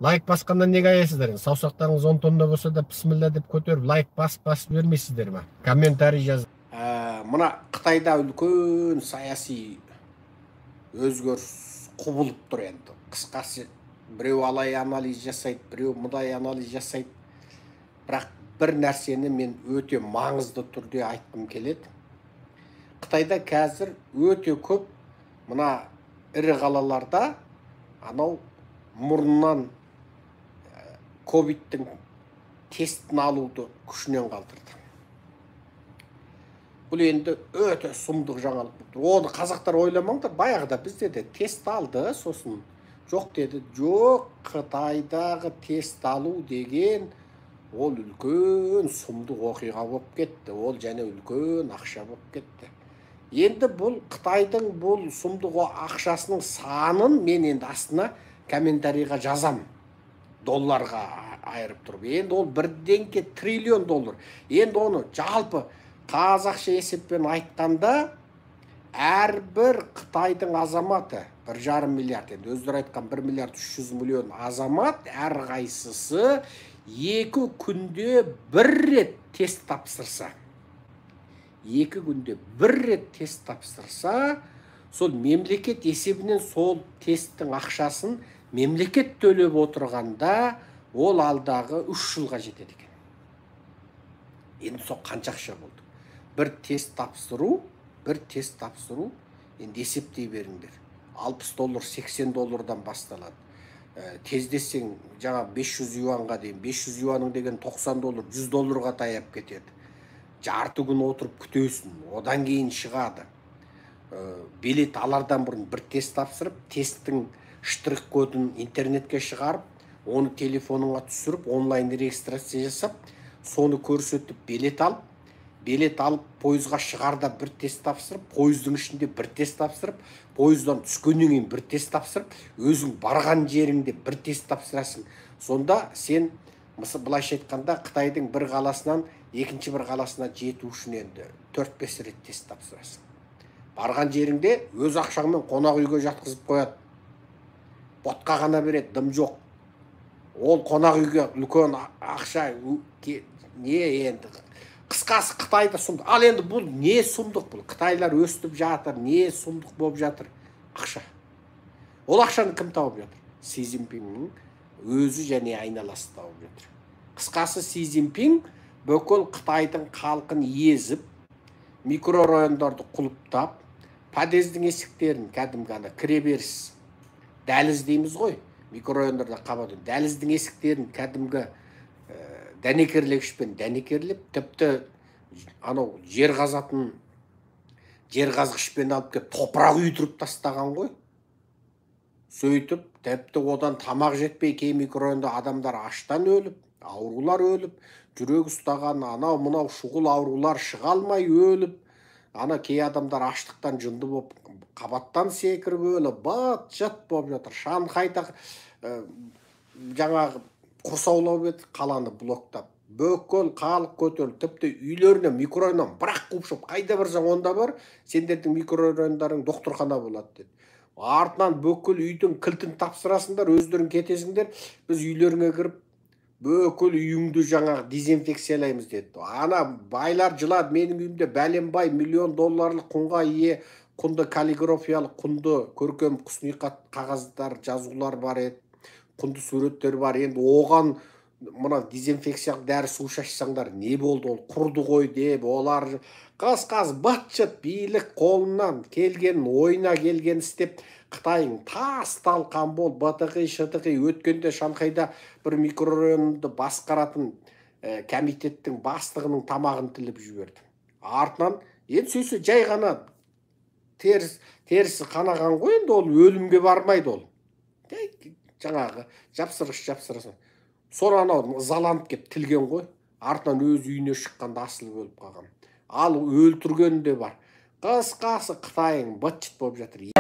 Лайк басқандан неге аясыздар? Саусақтарыңыз 10 тонна болса да бисмилла деп көтеріп, лайк басып бермейсіздер ме? Комментарий жаз. Мына Қытайда үлкен саяси өзгеріс құбылып тұр енді. Қысқасы, біреу алай анализ жасайды, біреу мұндай анализ жасайды. Бірақ бір нәрсені мен өте маңызды түрде айтқым келеді. Қытайда қазір өте көп мына ірі қалаларда анау мұрнынан ковидтің тестін алуды күшінен қалдырды. Бұл енді өте сұмдық жаңалық. Оны қазақтар ойламаңдар, баяғыда бізде де тест алды, сосын жоқ деді. Жоқ, Қытайдағы тест алу деген ол үлкен сұмдық оқиға болып кетті. Ол және үлкен ақша болып кетті. Енді бұл Қытайдың бұл сұмдық ақшасының санын мен енді астына комментарийға жазам. Долларға айырып тұрып. Енді ол $1 триллион. Енді оны жалпы қазақша есеппен айтқанда әрбір Қытайдың азаматы 1,5 миллиард, енді өздері айтқан 1 миллиард 300 миллион азамат әрқайсысы 2 күнде 1 рет тест тапсырса, 2 күнде 1 рет тест тапсырса, сол мемлекет есебінен сол тесттің ақшасын мемлекет төлеп отырғанда ол алдағы 3 жылға жетеді екен. Енді сол қанша ақша болды? Bir test tapsırу, енді есептей беріңдер. $60, $80 басталады. Тездесең, жаңа 500 юанға дейін, 500 юаның деген $90, $100 таяп кетеді. Жарты күн отырып күтесің, одан кейін шығады. Билет алардан бұрын бір тест тапсырып, тесттің штрих кодын интернетке шығарып, оны телефоныңа түсіріп, онлайн регистрация жасап, соны көрсетіп билет алып, пойызға шығарда бір тест тапсырып, пойыздың ішінде бір тест тапсырып, пойыздан түскеннен кейін бір тест тапсырып, өзің барған жеріңде бір тест тапсырасың. Сонда сен, былайша айтқанда, Қытайдың бір қаласынан екінші бір қаласына жету үшін енді 4-5 рет тест тапсырасың. Барған жеріңде өз ақшаңмен қонақ үйге жатқызып қояды. Ботқа ғана береді, дым жоқ. Ол қонақ үйге үлкен ақша не енді? Қысқасы Қытайда сұмдық. Ал енді бұл не сұмдық бұл? Қытайлар өстіп жатыр, не сұмдық болып жатыр? Ақша. Ол ақшаны кім тауып жатыр? Си Цзиньпиннің өзі және айналасы тауып жатыр. Қысқасы Си Цзиньпин бүкіл Қытайдың халқын езіп, микрорайондарды құлыптап, подъездің есіктерін кәдімгі ана кіреберіс дәліз дейміз ғой, микрорайондарда қабады. Дәліздің есіктерін кәдімгі дәнекерлегішпен дәнекерлеп, тіпті анау жер қазғышпен алып кеп топырақ үйдіріп тастаған ғой. Сөйтіп, тіпті одан тамақ жетпей кей микрорайонда адамдар аштан өліп, аурулар өліп, жүрек ұстаған, анау мынау шұғыл аурулар шыға алмай өліп, ана кей адамдар аштықтан жынды болып, қабаттан секіріп өліп, бат-жат болып жатыр. Шанхайда жаңағы құрсаулау бет қаланы блоктап, бөкіл халық көтеріліп, тіпті үйлеріне микрорайоннан бірақ қуып шығып, қайда барсаң онда бар, сендердің микрорайондарың докторхана болады деді. Артынан бүкіл үйдің кілтін тапсырасыңдар, өздерің кетесіңдер, біз үйлеріңе кіріп, бүкіл үйіңді жаңағы дезинфекциялаймыз деді. Ана байлар жылады, менің үйімде бәленбай $1 миллион құнға ие, құнды каллиграфиялық, құнды көркем құсниқат қағаздар, жазулар бар еді, құнды суреттер бар. Енді оған мына дезинфекциялық дәрі су шашсаңдар не болды, ол құрды ғой деп, олар қаз бат-жат билік қолынан келген, ойына келген істеп, Қытайың тас-талқан бол, батықи-шытықи. Өткенде Шанхайда бір микрорайонды басқаратын комитеттің бастығының тамағын тіліп жіберді. Артынан енді сөйсе жай ғана терісі қанаған ғой, енді ол өлімге бармайды ол. Жаңағы жапсырысын. Sonra анау заланып кеп тілген ғой. Артынан өз үйіне шыққанда асылып өліп қалған. Ал өлтірген де бар. Қысқасы Қытайың быт-шыт болып жатыр.